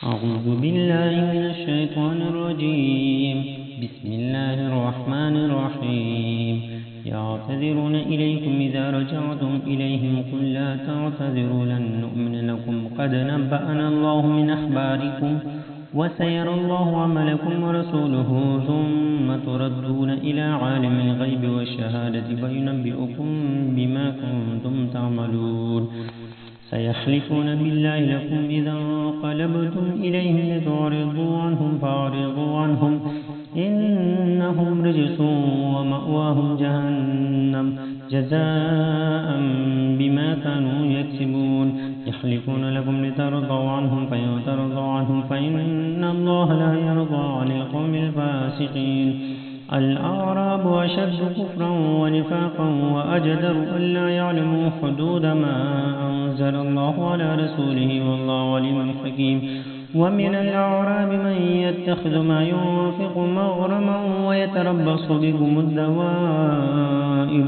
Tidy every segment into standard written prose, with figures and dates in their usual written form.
أعوذ بالله من الشيطان الرجيم. بسم الله الرحمن الرحيم. يعتذرون إليكم إذا رجعتم إليهم قل لا تعتذروا لن نؤمن لكم قد نبأنا الله من أخباركم وسيرى الله عملكم ورسوله ثم تردون إلى عالم الغيب والشهادة فينبئكم بما كنتم تعملون. سيحلفون بالله لكم إذا انقلبتم إليهم لتعرضوا عنهم فأعرضوا عنهم إنهم رجس ومأواهم جهنم جزاء بما كانوا يكسبون. يحلفون لكم لترضوا عنهم فإن ترضوا عنهم فإن الله لا يرضى عن القوم الفاسقين. الأعراب أشد كفرا ونفاقا وأجدر ألا يعلموا حدود ما أنزل الله على رسوله والله عليم حكيم. ومن الأعراب من يتخذ ما ينفق مغرما ويتربص بكم الدوائر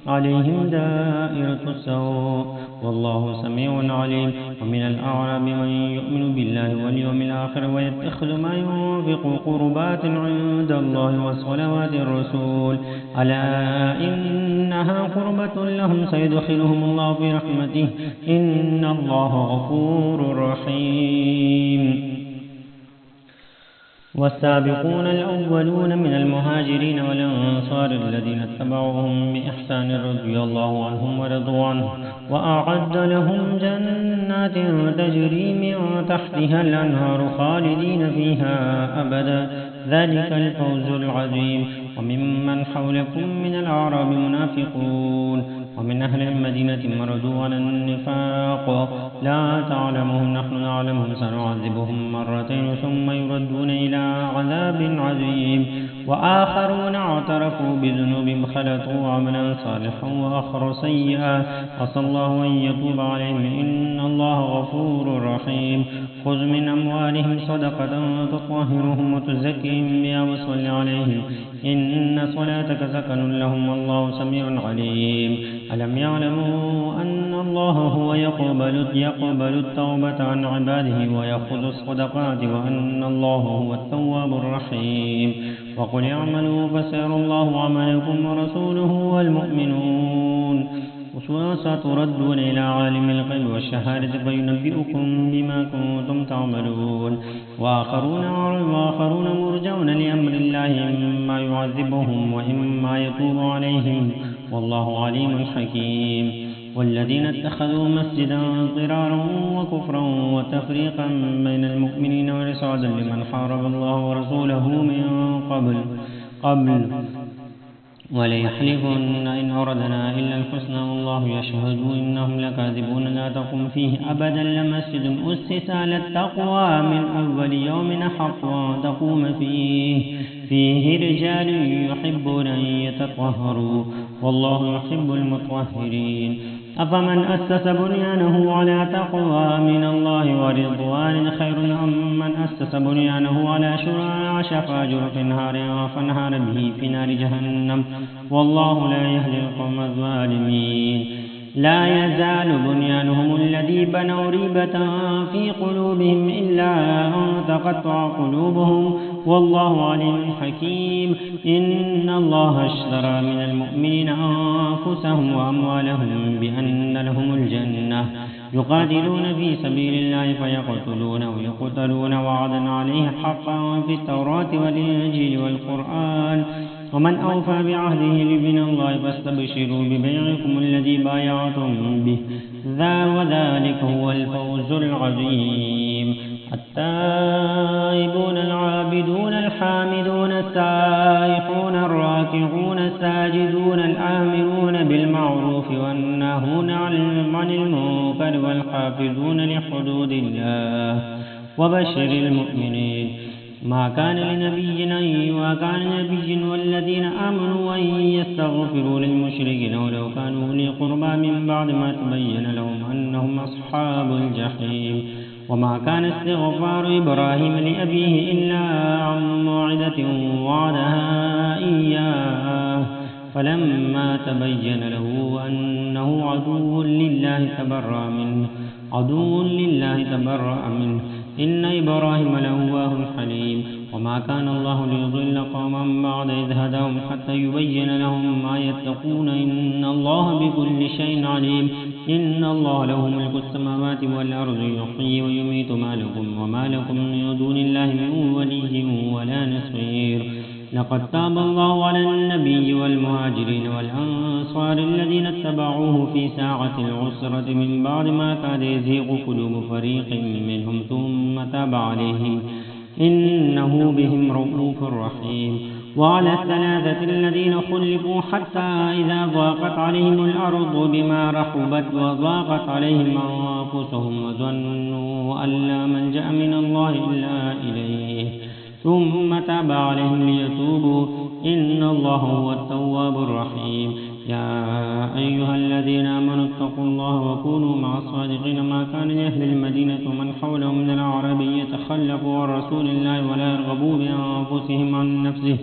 عليهم دائرة السوء والله سميع عليم. ومن الأعراب من يؤمن بالله واليوم الآخر ويتخذ ما ينفق قربات عند الله وصلوات الرسول ألا إنها قربة لهم سيدخلهم الله في رحمته إن الله غفور رحيم. والسابقون الأولون من المهاجرين والأنصار الذين اتبعوهم بإحسان رضي الله عنهم ورضوا عنه وأعد لهم جنات تجري من تحتها الأنهار خالدين فيها أبدا ذلك الفوز العظيم. وممن حولكم من الأعراب منافقون ومن أهل المدينة مردوا على النفاق لا تعلمهم نحن نعلمهم سنعذبهم مرتين ثم يردون إلى عذاب عظيم. وآخرون اعترفوا بذنوبهم خلطوا عملا صالحا وآخر سيئا عسى الله أن يتوب عليهم إن الله غفور رحيم. خذ من أموالهم صدقة تطهرهم وتزكيهم بها وصل عليهم إن صلاتك سكن لهم والله سميع عليم. ألم يعلموا أن الله هو يقبل التوبة عن عباده ويأخذ الصدقات وأن الله هو التواب الرحيم. وقل اعملوا فسيرى الله عملكم ورسوله والمؤمنون وستردون إلى عالم الغيب والشهادة فينبئكم بما كنتم تعملون. وآخرون مرجون لأمر الله إما يعذبهم وإما يتوب عليهم والله عليم حكيم. والذين اتخذوا مسجدا ضرارا وكفرا وتفريقا بين المؤمنين وإرصادا لمن حارب الله ورسوله من قبل وليحلفن إن أردنا إلا الحسنى والله يشهد إنهم لكاذبون. لا تقم فيه أبدا لمسجد أسس على التقوى من أول يوم أحق أن تقوم فيه رجال يحبون أن يتطهروا والله يحب المطهرين. أفمن أسس بنيانه على تقوى من الله ورضوان خير أم من أسس بنيانه على شفا جرف نهار فانهار به في نار جهنم والله لا يهدي القوم الظالمين. لا يزال بنيانهم الذي بنوا ريبة في قلوبهم إلا أن تقطع قلوبهم والله عليم حكيم. إن الله اشترى من المؤمنين أنفسهم وأموالهم بأن لهم الجنة يقاتلون في سبيل الله فيقتلون ويقتلون وعدا عليه حقا في التوراة والإنجيل والقرآن ومن أوفى بعهده من الله فاستبشروا ببيعكم الذي بايعتم به وذلك هو الفوز العظيم. التائبون العابدون الحامدون السائحون الراكعون الساجدون الآمرون بالمعروف والناهون عن المنكر والحافظون لحدود الله وبشر المؤمنين. ما كان لنبي والذين آمنوا أن يستغفروا للمشركين ولو كانوا أولي قربى من بعد ما تبين لهم أنهم أصحاب الجحيم. وما كان استغفار إبراهيم لأبيه إلا عن موعدة وعدها إياه فلما تبين له أنه عدو لله تبرأ منه إن إبراهيم لأواه حليم وما كان الله ليضل قوما بعد إذ هداهم حتى يبين لهم ما يتقون إن الله بكل شيء عليم إن الله له ملك السماوات والأرض يحيي ويميت وما لكم من دون الله من ولي ولا نصير لقد تاب الله على النبي والمهاجرين والأنصار الذين اتبعوه في ساعة العسرة من بعد ما كاد يزيغ قلوب فريق منهم ثم تاب عليهم إنه بهم رؤوف رحيم وعلى الثلاثة الذين خلفوا حتى إذا ضاقت عليهم الأرض بما رحبت وضاقت عليهم أنفسهم وظنوا أن لا ملجأ من الله إلا إليه ثم تاب عليهم ليتوبوا إن الله هو التواب الرحيم يا أيها الذين آمنوا اتقوا الله وكونوا مع الصادقين ما كان لأهل المدينة ومن حولهم من الأعراب يتخلفوا عن رسول الله ولا يرغبوا بأنفسهم عن نفسه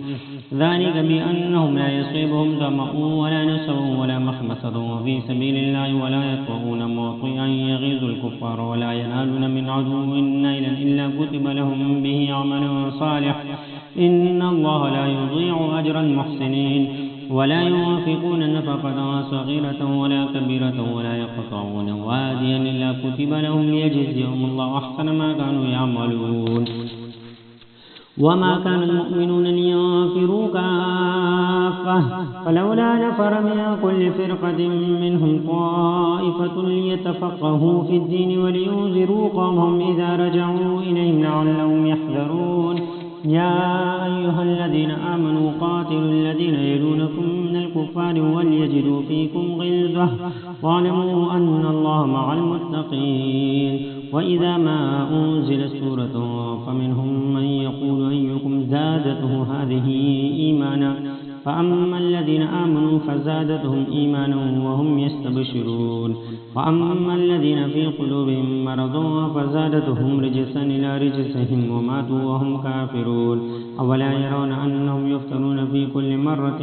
ذلك بأنهم لا يصيبهم ظمأ ولا نصب ولا مخمصة في سبيل الله ولا يطؤون موطئا يغيظ الكفار ولا ينالون من عدو نيلا إلا كتب لهم به عمل صالح إن الله لا يضيع أجر المحسنين ولا ينفقون نفقة صغيرة ولا كبيرة ولا يقطعون واديا إلا كتب لهم ليجزيهم الله أحسن ما كانوا يعملون وما كان المؤمنون لينفروا كافة فلولا نفر من كل فرقة منهم طائفة ليتفقهوا في الدين ولينذروا قومهم إذا رجعوا إليهم لعلهم يحذرون يا أيها الذين آمنوا قاتلوا الذين يلونكم من الكفار وليجدوا فيكم غلظة واعلموا أن الله مع المتقين وإذا ما أنزلت سورة فمنهم من يقول أيكم زادته هذه إيمانا فأما الذين آمنوا فزادتهم إيمانا وهم يستبشرون وأما الذين في قلوبهم مرض فزادتهم رجسا إلى رجسهم وماتوا وهم كافرون أولا يرون أنهم يفتنون في كل مرة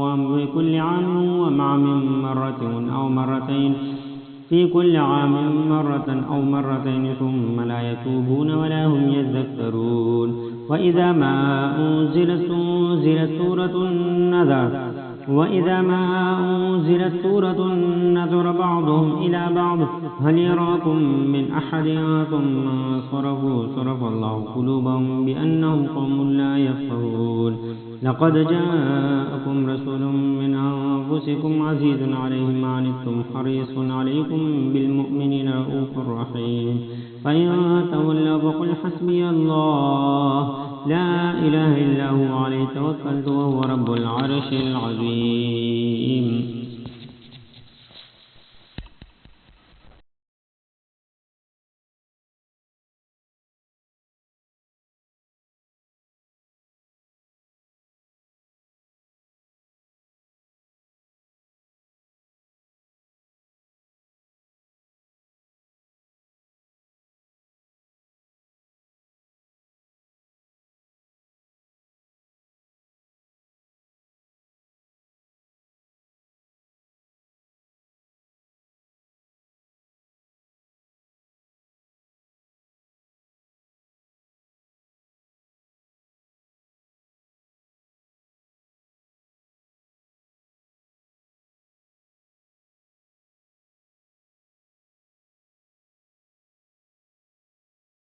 وفي كل عام ومع من مرة أو مرتين في كل عام مرة أو مرتين ثم لا يتوبون ولا هم يذكرون وإذا ما أنزلت سورة نظر بعضهم إلى بعض هل يراكم من أحد ثم صرف الله قلوبهم بأنهم قوم لا يفقهون لقد جاءكم رسول من أنفسكم عزيز عليه ما عنتم حريص عليكم بالمؤمنين رؤوف رحيم فإن تولوا فقل حسبي الله لا إله إلا هو عليه توكلت وهو رب العرش العظيم